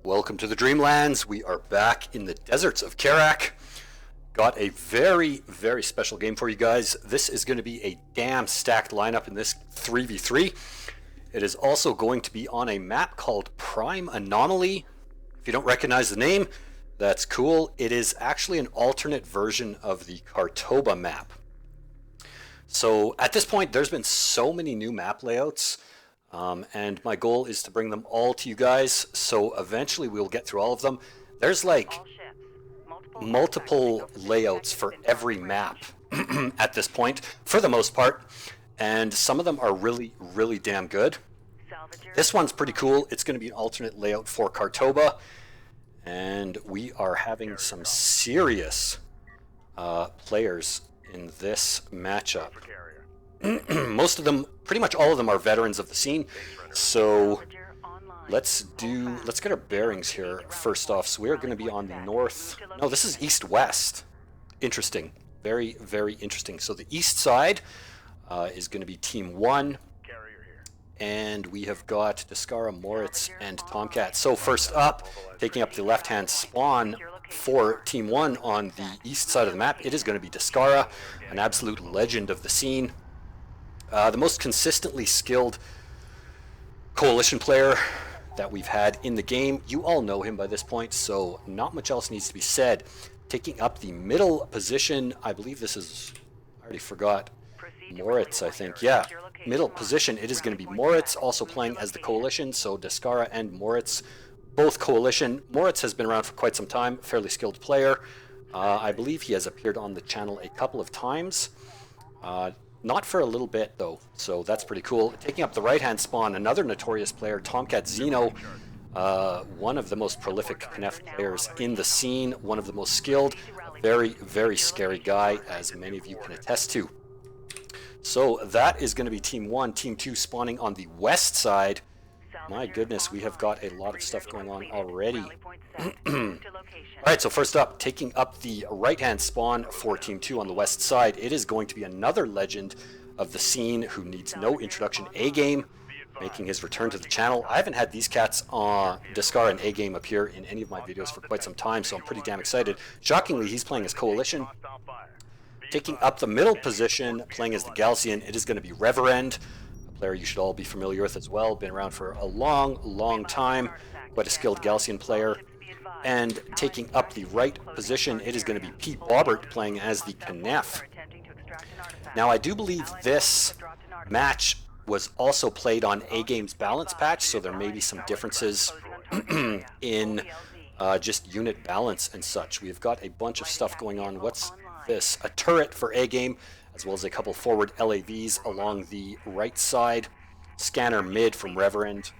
Welcome to the Dreamlands. We are back in the deserts of Kharak. Got a very, very special game for you guys. This is going to be a damn stacked lineup in this 3v3. It is also going to be on a map called Prime Anomaly. If you don't recognize the name, that's cool. It is actually an alternate version of the Khar-Toba map. So at this point, there's been so many new map layouts. And my goal is to bring them all to you guys, so eventually we'll get through all of them. There's like multiple layouts for every map at this point, for the most part, and some of them are really, really damn good. This one's pretty cool. It's going to be an alternate layout for Khar-Toba, and we are having some serious players in this matchup. Most of them, pretty much all of them, are veterans of the scene. So let's get our bearings here first off. So we are going to be on the north. No, this is east-west. Interesting. Very, very interesting. So the east side is going to be Team 1. And we have got Descara, Moritz, and Tomcat. So first up, taking up the left-hand spawn for Team 1 on the east side of the map, it is going to be Descara, an absolute legend of the scene. The most consistently skilled coalition player that we've had in the game. You all know him by this point, so not much else needs to be said. Taking up the middle position, I believe this is, I already forgot, Moritz, I think. Yeah, middle position, it is going to be Moritz, also playing as the coalition, so Descara and Moritz, both coalition. Moritz has been around for quite some time, fairly skilled player. I believe he has appeared on the channel a couple of times. Not for a little bit, though, so that's pretty cool. Taking up the right-hand spawn, another notorious player, Tomcat Zeno, one of the most prolific Knef players in the scene, one of the most skilled, very, very scary guy, as many of you can attest to. So that is going to be Team 1. Team 2 spawning on the west side. My goodness, we have got a lot of stuff going on already. Alright, so first up, taking up the right-hand spawn for Team 2 on the west side, it is going to be another legend of the scene who needs no introduction, A-Game, making his return to the channel. I haven't had these cats, Descara and A-Game, appear in any of my videos for quite some time, so I'm pretty damn excited. Shockingly, he's playing as Coalition. Taking up the middle position, playing as the Galcian, it is going to be Reverend, a player you should all be familiar with as well, been around for a long, long time, quite a skilled Galcian player. And taking up the right position, it is going to be Pete Bobbert playing as the Knef. Now, I do believe this match was also played on A-Game's balance patch, so there may be some differences in just unit balance and such. We've got a bunch of stuff going on. What's this? A turret for A-Game, as well as a couple forward LAVs along the right side. Scanner mid from Reverend,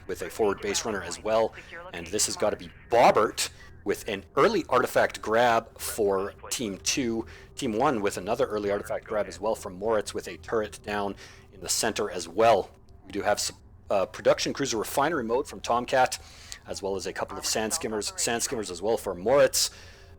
with a forward base runner as well, and this has got to be Bobbert with an early artifact grab for Team 2. Team 1 with another early artifact grab as well from Moritz with a turret down in the center as well. We do have some production cruiser refinery mode from Tomcat, as well as a couple of sand skimmers as well for Moritz,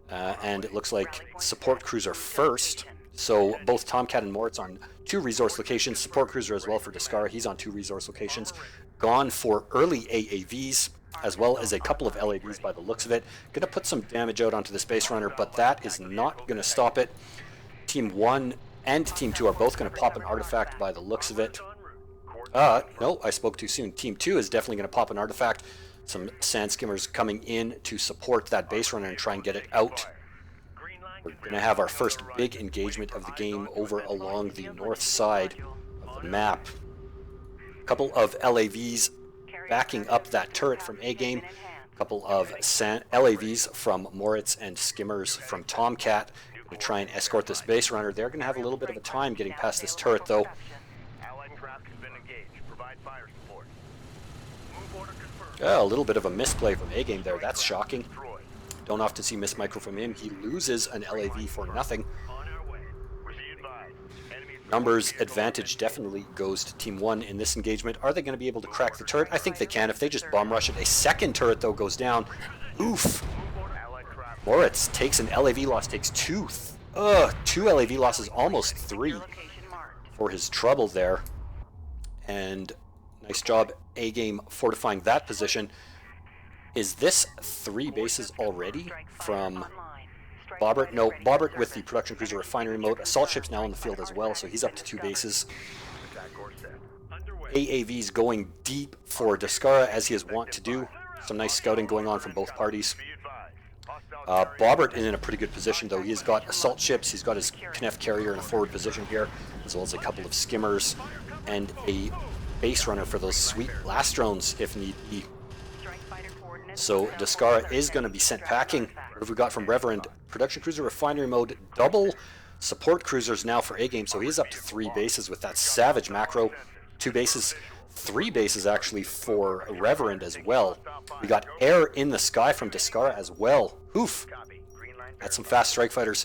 and it looks like support cruiser first. So both Tomcat and Moritz on 2 resource locations, support cruiser as well for Descara, he's on 2 resource locations. Gone for early AAVs, as well as a couple of LAVs by the looks of it. Going to put some damage out onto the Space Runner, but that is not going to stop it. Team 1 and Team 2 are both going to pop an artifact by the looks of it. No, I spoke too soon. Team 2 is definitely going to pop an artifact. Some sand skimmers coming in to support that Base Runner and try and get it out. We're going to have our first big engagement of the game over along the north side of the map. A couple of LAVs backing up that turret from A-Game. A couple of LAVs from Moritz and skimmers from Tomcat to try and escort this base runner. They're going to have a little bit of a time getting past this turret, though. A little bit of a misplay from A-Game there. That's shocking. Don't often see miss micro from him. He loses an LAV for nothing. Numbers advantage definitely goes to Team 1 in this engagement. Are they going to be able to crack the turret? I think they can if they just bomb rush it. A second turret, though, goes down. Oof. Moritz takes an LAV loss, takes 2 LAV losses, almost 3 for his trouble there. And nice job, A-Game, fortifying that position. Is this 3 bases already from Bobbert? No, Bobbert with the production cruiser refinery mode. Assault ship's now in the field as well, so he's up to 2 bases. AAV's going deep for Descara, as he is wont to do. Some nice scouting going on from both parties. Bobbert is in a pretty good position, though. He's got assault ships, he's got his Knef carrier in a forward position here, as well as a couple of skimmers, and a base runner for those sweet blast drones, if need be. So Descara is going to be sent packing. What have we got from Reverend? Production cruiser refinery mode, double support cruisers now for A-Game, so he's up to 3 bases with that savage macro. 2 bases, 3 bases actually for Reverend as well. We got air in the sky from Descara as well. Oof! That's some fast strike fighters.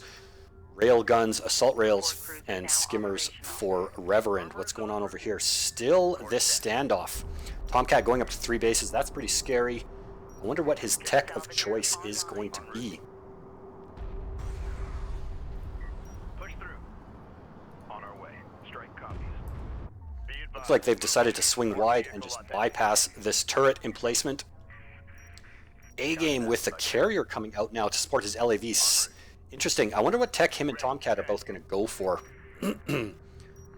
Rail guns, assault rails, and skimmers for Reverend. What's going on over here? Still this standoff. Tomcat going up to 3 bases. That's pretty scary. I wonder what his tech of choice is going to be. Looks like they've decided to swing wide and just bypass this turret emplacement. A-Game with the carrier coming out now to support his LAVs. Interesting. I wonder what tech him and Tomcat are both going to go for.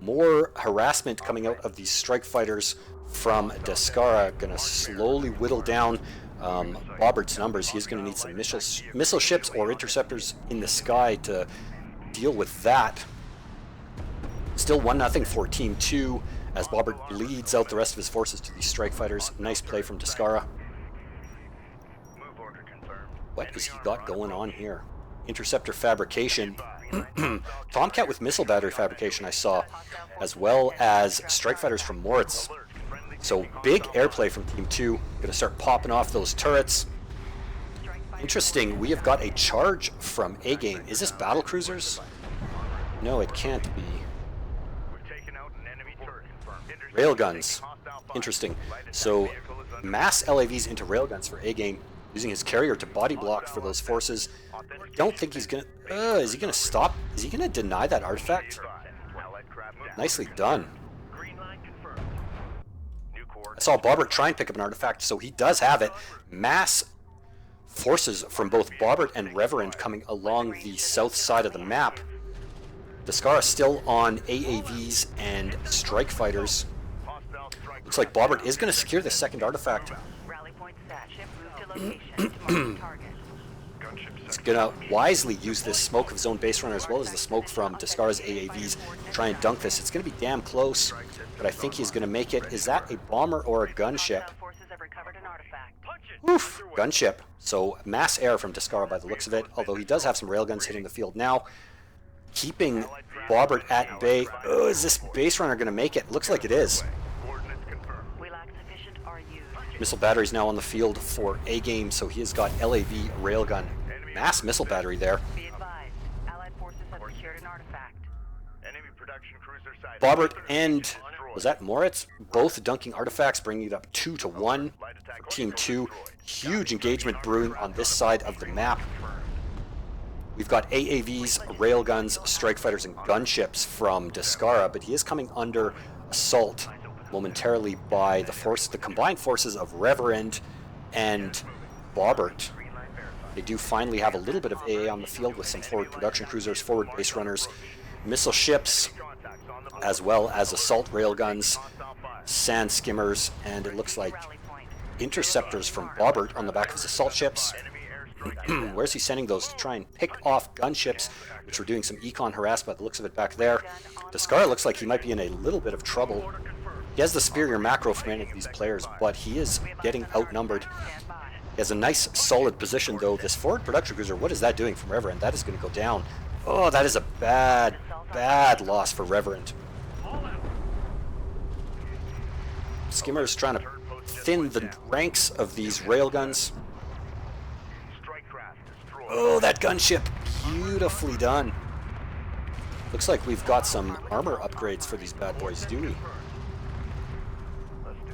More harassment coming out of these strike fighters from Descara. Going to slowly whittle down Bobbert's numbers. He's going to need some missile ships or interceptors in the sky to deal with that. Still 1-0 for Team 2 as Bobbert bleeds out the rest of his forces to these strike fighters. Nice play from Descara. What has he got going on here? Interceptor fabrication. Tomcat with missile battery fabrication I saw, as well as strike fighters from Moritz. So big airplay from Team 2. Going to start popping off those turrets. Interesting, we have got a charge from A-Game. Is this battle cruisers? No, it can't be. Railguns. Interesting. So mass LAVs into railguns for A-Game, using his carrier to body block for those forces. I don't think he's gonna... is he gonna stop? Is he gonna deny that artifact? Nicely done. I saw Bobbert try and pick up an artifact, so he does have it. Mass forces from both Bobbert and Reverend coming along the south side of the map. Descara still on AAVs and strike fighters. Looks like Bobbert is going to secure the second artifact. He's going to wisely use this smoke of his own base runner as well as the smoke from Descara's AAVs to try and dunk this. It's going to be damn close, but I think he's going to make it. Is that a bomber or a gunship? Oof, gunship. So mass air from Descara by the looks of it, although he does have some railguns hitting the field now. Keeping Bobbert at bay. Oh, is this base runner going to make it? Looks like it is. Missile batteries now on the field for A-Game, so he has got LAV railgun. Mass missile battery there. Bobbert and, was that Moritz? Both dunking artifacts, bringing it up 2-1 for Team 2. Huge engagement brewing on this side of the map. We've got AAVs, railguns, strike fighters, and gunships from Descara, but he is coming under assault momentarily by the combined forces of Reverend and Bobbert. They do finally have a little bit of AA on the field with some forward production cruisers, forward base runners, missile ships, as well as assault railguns, sand skimmers, and it looks like interceptors from Bobbert on the back of his assault ships. Where's he sending those? To try and pick off gunships, which were doing some econ harass by the looks of it back there. Descara looks like he might be in a little bit of trouble. He has the superior macro from any of these players, but he is getting outnumbered. He has a nice solid position though. This forward production cruiser, what is that doing from Reverend? That is going to go down. Oh, that is a bad loss for Reverend. Skimmer is trying to thin the ranks of these railguns. Oh, that gunship, beautifully done. Looks like we've got some armor upgrades for these bad boys, do we? If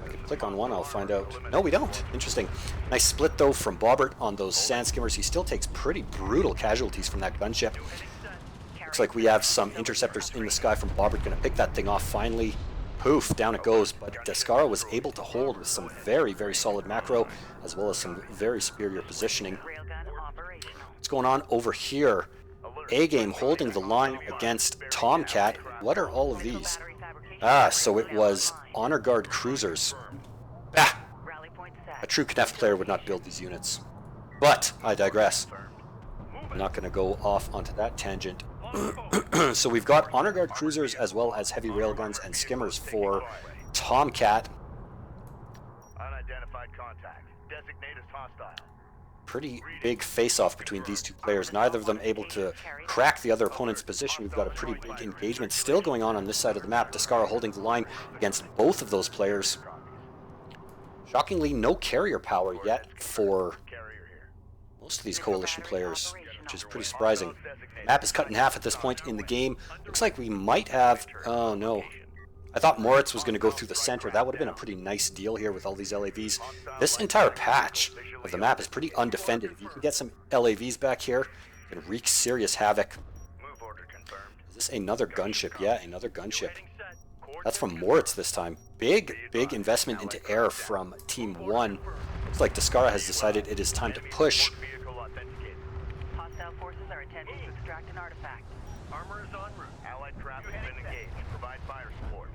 I can click on one, I'll find out. No, we don't. Interesting. Nice split, though, from Bobbert on those sand skimmers. He still takes pretty brutal casualties from that gunship. Looks like we have some interceptors in the sky from Bobbert. Going to pick that thing off finally. Poof, down it goes, but Descara was able to hold with some very, very solid macro, as well as some very superior positioning. What's going on over here? A-Game holding the line against Tomcat. What are all of these? Ah, so it was Honor Guard cruisers. Bah! A true Knef player would not build these units. But, I digress. I'm not going to go off onto that tangent. So we've got Honor Guard cruisers as well as heavy railguns and skimmers for Tomcat. Unidentified contact. Designate as hostile. Pretty big face-off between these two players. Neither of them able to crack the other opponent's position. We've got a pretty big engagement still going on this side of the map. Descara holding the line against both of those players. Shockingly, no carrier power yet for most of these coalition players, which is pretty surprising. Map is cut in half at this point in the game. Looks like we might have... Oh, no. I thought Moritz was going to go through the center. That would have been a pretty nice deal here with all these LAVs. This entire patch of the map is pretty undefended. If you can get some LAVs back here, it can wreak serious havoc. Is this another gunship? Yeah, another gunship. That's from Moritz this time. Big investment into air from Team 1. Looks like Descara has decided it is time to push. Hostile forces are attempting to extract an artifact. Armor is en route. Allied craft has been engaged. Provide fire support.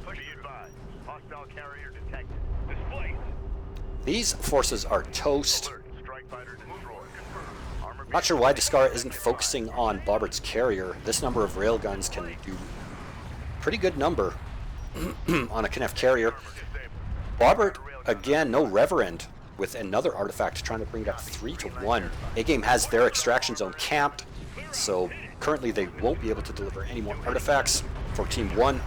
Push be advised. Hostile carrier detected. Displaced. These forces are toast. Alert. Strike fighter destroyed. Armor Not sure why Descara isn't focusing on Bobbert's carrier. This number of railguns can do pretty good number on a Knef carrier. Bobbert, again, no Reverend with another artifact trying to bring it up 3-1. A-Game has their extraction zone camped, so currently they won't be able to deliver any more artifacts for Team 1.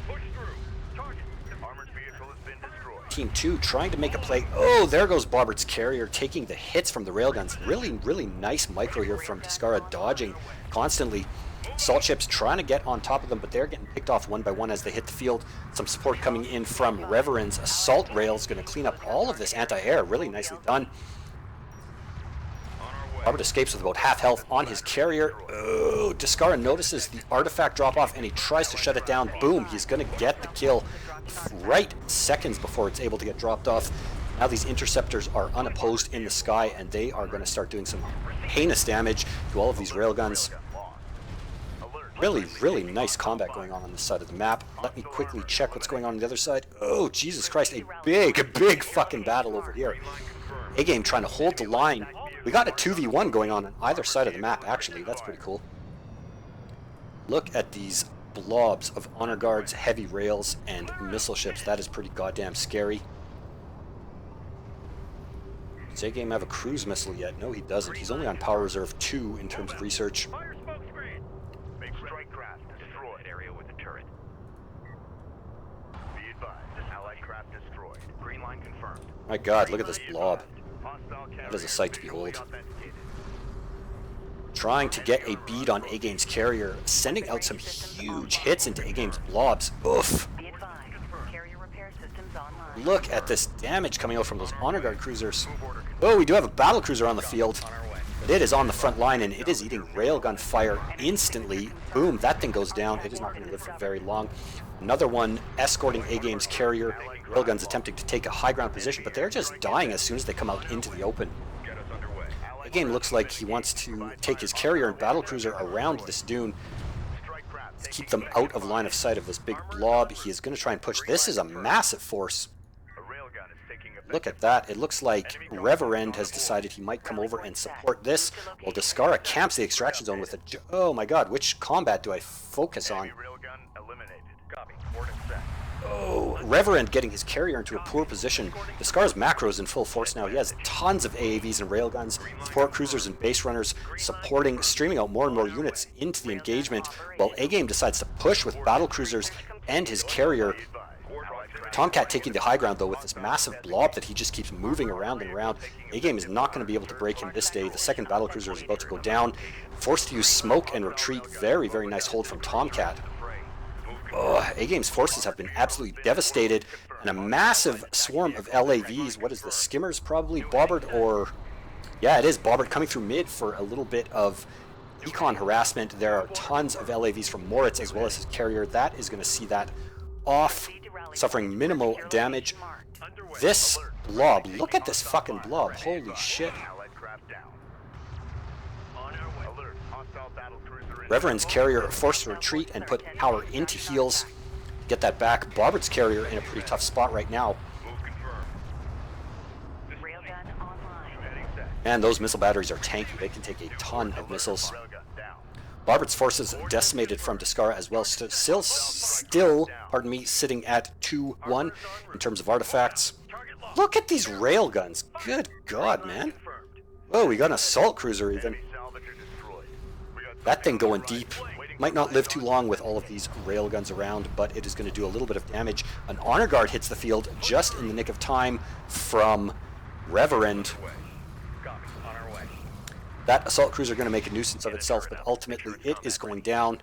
push through. Target. Armored vehicle has been destroyed. Team 2 trying to make a play. Oh, there goes Bobbert's carrier taking the hits from the railguns. Really nice micro here from Descara, dodging constantly. Assault ships trying to get on top of them, but they're getting picked off one by one as they hit the field. Some support coming in from Reverend's assault rails, going to clean up all of this anti-air. Really nicely done. Bobbert escapes with about half health on his carrier. Oh, Descara notices the artifact drop off and he tries to shut it down. Boom, he's going to get the kill right seconds before it's able to get dropped off. Now these interceptors are unopposed in the sky and they are going to start doing some heinous damage to all of these railguns. Really nice combat going on this side of the map. Let me quickly check what's going on the other side. Oh, Jesus Christ, a big fucking battle over here. A-Game trying to hold the line. We got a 2v1 going on either side of the map, actually. That's pretty cool. Look at these blobs of honor guards, heavy rails, and missile ships. That is pretty goddamn scary. Does A-Game have a cruise missile yet? No, he doesn't. He's only on power reserve 2 in terms of research. Fire smoke screen. Make strike craft destroyed. Area with a turret. Be advised. Allied craft destroyed. Green line confirmed. My God, look at this blob. That is a sight to behold. Trying to get a bead on A-Game's carrier, sending out some huge hits into A-Game's blobs. Oof. Be advised, carrier repair systems online. Look at this damage coming out from those honor guard cruisers. Oh, we do have a battle cruiser on the field. But it is on the front line and it is eating railgun fire instantly. Boom, that thing goes down. It is not going to live for very long. Another one escorting A-Game's carrier. Railguns attempting to take a high ground position, but they're just dying as soon as they come out into the open. A-Game looks like he wants to take his carrier and battle cruiser around this dune to keep them out of line of sight of this big blob. He is going to try and push. This is a massive force. Look at that. It looks like Reverend has decided he might come over and support this, while Descara camps the extraction zone with a... Oh my God, which combat do I focus on? Oh, Reverend getting his carrier into a poor position. Descara's macro is in full force now. He has tons of AAVs and railguns, support cruisers and base runners supporting, streaming out more and more units into the engagement, while A-Game decides to push with battle cruisers and his carrier. Tomcat taking the high ground though with this massive blob that he just keeps moving around and around. A-Game is not going to be able to break him this day. The second battle cruiser is about to go down. Forced to use smoke and retreat. Very nice hold from Tomcat. Oh, A-Game's forces have been absolutely devastated, and a massive swarm of LAVs. What is this? Skimmers probably? Bobbert or... Yeah, it is Bobbert coming through mid for a little bit of econ harassment. There are tons of LAVs from Moritz as well as his carrier. That is going to see that off, suffering minimal damage. This blob, look at this fucking blob, holy shit. Reverend's carrier forced to retreat and put power into heals. Get that back. Bobbert's carrier in a pretty tough spot right now. And those missile batteries are tanky. They can take a ton of missiles. Bobbert's forces decimated from Discara as well. Still, pardon me, sitting at 2-1 in terms of artifacts. Look at these railguns. Good God, man. Oh, we got an assault cruiser even. That thing going deep. Might not live too long with all of these railguns around, but it is going to do a little bit of damage. An honor guard hits the field just in the nick of time from Reverend. That assault cruiser going to make a nuisance of itself, but ultimately it is going down.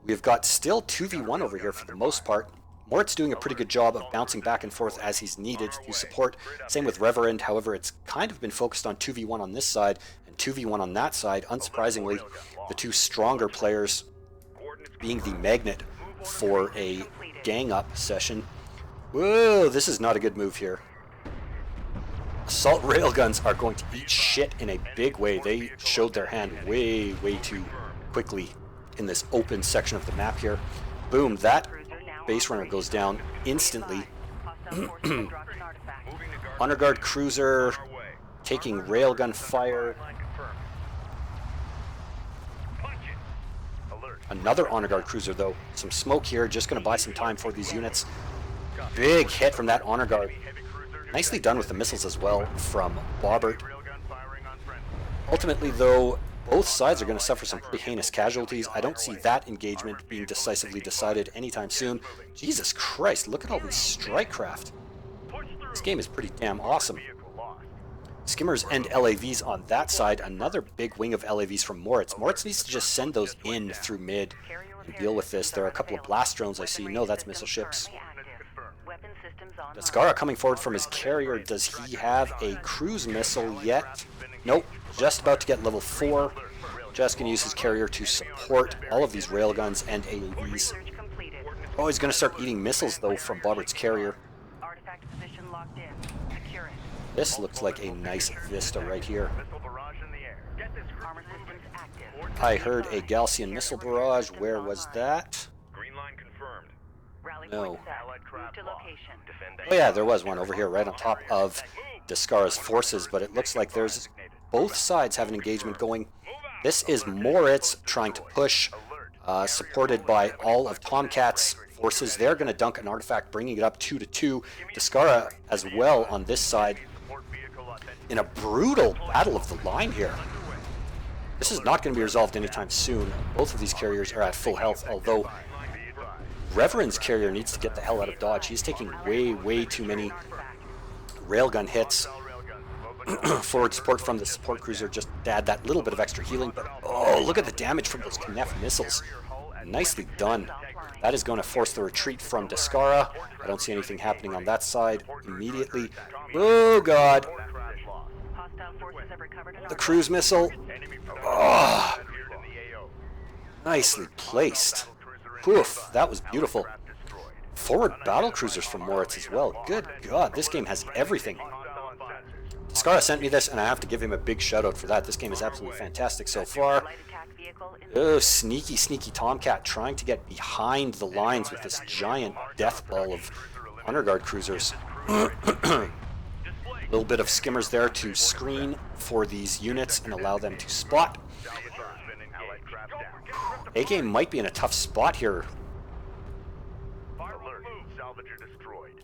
We've got still 2v1 over here for the most part. Moritz doing a pretty good job of bouncing back and forth as he's needed to support. Same with Reverend, however, it's kind of been focused on 2v1 on this side and 2v1 on that side. Unsurprisingly, the two stronger players being the magnet for a gang-up session. Whoa, this is not a good move here. Assault railguns are going to eat shit in a big way. They showed their hand way too quickly in this open section of the map here. Boom, that base runner goes down instantly. Honor Guard cruiser taking railgun fire. Another Honor Guard cruiser though. Some smoke here, just going to buy some time for these units. Big hit from that Honor Guard. Nicely done with the missiles as well from Bobbert. Ultimately though, both sides are going to suffer some pretty heinous casualties. I don't see that engagement being decisively decided anytime soon. Jesus Christ, look at all these strike craft. This game is pretty damn awesome. Skimmers and LAVs on that side. Another big wing of LAVs from Moritz. Moritz needs to just send those in through mid and deal with this. There are a couple of blast drones I see. No, that's missile ships. Discara coming forward from his carrier. Does he have a cruise missile yet? Nope. Just about to get level 4. Just going to use his carrier to support all of these railguns and AAVs. Oh, he's going to start eating missiles though from Bobbert's carrier. This looks like a nice vista right here. I heard a Galcian missile barrage. Where was that? No. Oh yeah, there was one over here right on top of Discara's forces, but it looks like there's both sides have an engagement going. This is Moritz trying to push, supported by all of Tomcat's forces. They're going to dunk an artifact, bringing it up 2-2. Discara as well on this side in a brutal battle of the line here. This is not going to be resolved anytime soon. Both of these carriers are at full health, although Reverend's carrier needs to get the hell out of dodge. He's taking way too many railgun hits. Forward support from the support cruiser just to add that little bit of extra healing, but oh, look at the damage from those Knef missiles. Nicely done. That is going to force the retreat from Discara. I don't see anything happening on that side immediately. Oh god. The cruise missile. Oh, nicely placed. Poof, that was beautiful. Forward battle cruisers from Moritz as well. Good god, this game has everything. Discara sent me this, and I have to give him a big shout out for that. This game is absolutely fantastic so far. Oh, sneaky Tomcat trying to get behind the lines with this giant death ball of Honor Guard cruisers. A little bit of skimmers there to screen for these units and allow them to spot. A-Game might be in a tough spot here.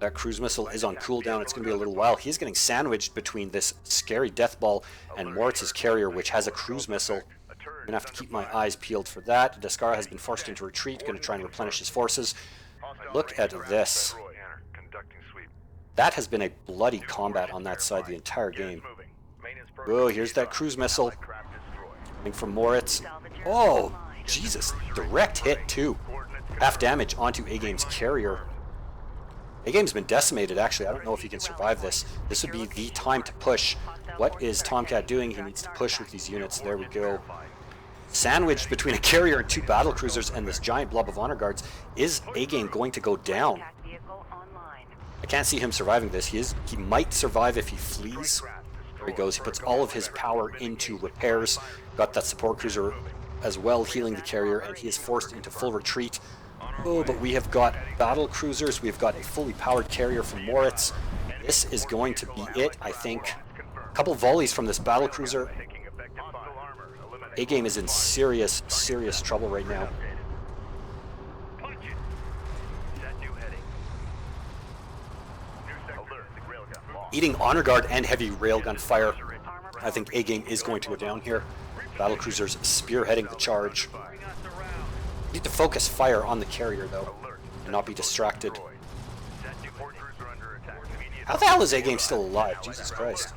That cruise missile is on cooldown. It's going to be a little while. He's getting sandwiched between this scary death ball and Moritz's carrier, which has a cruise missile. I'm going to have to keep my eyes peeled for that. Discara has been forced into retreat, going to try and replenish his forces. Look at this. That has been a bloody combat on that side the entire game. Oh, here's that cruise missile coming from Moritz. Oh, Jesus. Direct hit, too. Half damage onto A-Game's carrier. A-Game's been decimated, actually. I don't know if he can survive this. This would be the time to push. What is Tomcat doing? He needs to push with these units. There we go. Sandwiched between a carrier and two battlecruisers and this giant blob of honor guards. Is A-Game going to go down? I can't see him surviving this. He might survive if he flees. There he goes. He puts all of his power into repairs. Got that support cruiser as well, healing the carrier, and he is forced into full retreat. Oh, but we have got battle cruisers. We've got a fully powered carrier from Moritz. This is going to be it, I think. A couple volleys from this battle cruiser. A-Game is in serious, serious trouble right now. Eating honor guard and heavy railgun fire. I think A-Game is going to go down here. Battle cruisers spearheading the charge. Need to focus fire on the carrier though, and not be distracted. How the hell is A-Game still alive? Jesus Christ.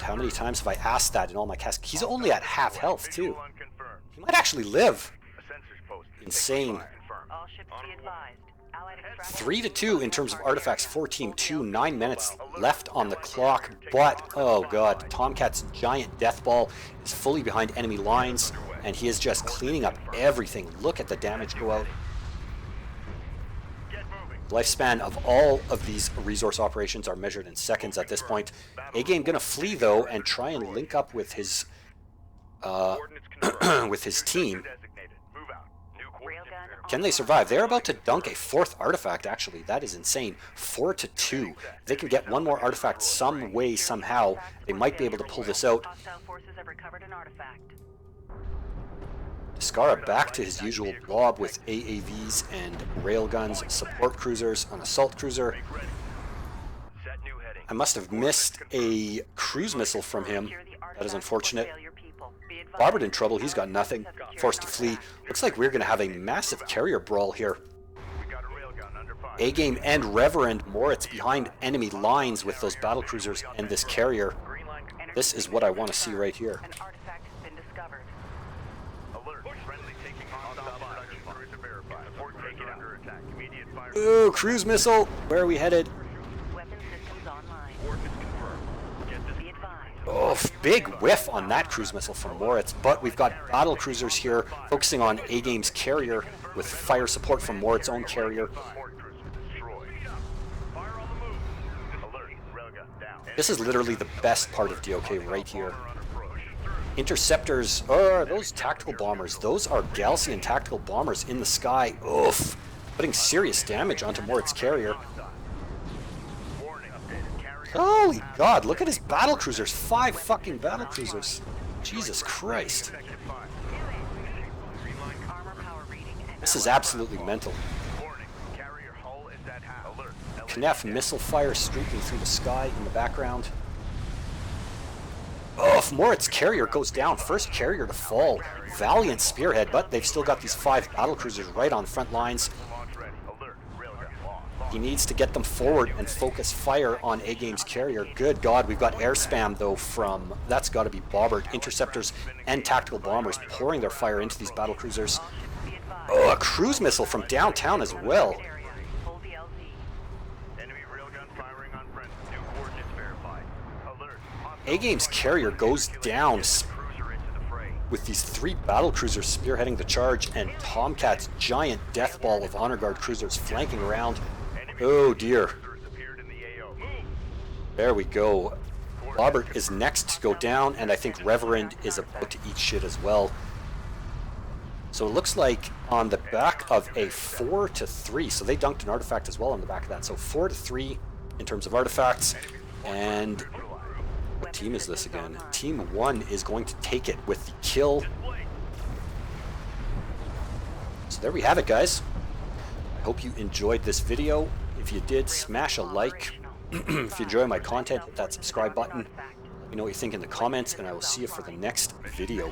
How many times have I asked that in all my casts? He's only at half health too. He might actually live. Insane. 3-2 in terms of artifacts for Team 2. 9 minutes left on the clock, but oh god, Tomcat's giant death ball is fully behind enemy lines, and he is just cleaning up everything. Look at the damage go out. Lifespan of all of these resource operations are measured in seconds at this point. A-Game gonna flee though and try and link up with his with his team. Can they survive? They're about to dunk a 4th artifact, actually. That is insane. 4-2. They can get one more artifact some way, somehow. They might be able to pull this out. Skara back to his usual blob with AAVs and railguns, support cruisers, an assault cruiser. I must have missed a cruise missile from him. That is unfortunate. Barbard in trouble, he's got nothing. Forced to flee. Looks like we're going to have a massive carrier brawl here. A-Game and Reverend Moritz behind enemy lines with those battle cruisers and this carrier. This is what I want to see right here. Ooh, cruise missile! Where are we headed? Oh, big whiff on that cruise missile from Moritz, but we've got battle cruisers here focusing on A-Game's carrier with fire support from Moritz's own carrier. This is literally the best part of DOK right here. Interceptors, those tactical bombers, those are Galcian tactical bombers in the sky. Oof, putting serious damage onto Moritz's carrier. Holy god, look at his battle cruisers. 5 fucking battle cruisers. Jesus Christ. This is absolutely mental. Knef missile fire streaking through the sky in the background. Oh, if Moritz's carrier goes down, first carrier to fall. Valiant spearhead, but they've still got these 5 battle cruisers right on front lines. He needs to get them forward and focus fire on A-Game's carrier. Good God, we've got air spam though from, that's got to be Bobbert. Interceptors and tactical bombers pouring their fire into these battle cruisers. Oh, a cruise missile from downtown as well. A-Game's carrier goes down with these 3 battle cruisers spearheading the charge and Tomcat's giant death ball of honor guard cruisers flanking around. Oh dear. There we go. Bobbert is next to go down, and I think Reverend is about to eat shit as well. So it looks like on the back of a 4-3, so they dunked an artifact as well on the back of that. So 4-3 in terms of artifacts. And what team is this again? Team 1 is going to take it with the kill. So there we have it, guys. I hope you enjoyed this video. If you did, smash a like. If you enjoy my content, hit that subscribe button. Let me know what you think in the comments, and I will see you for the next video.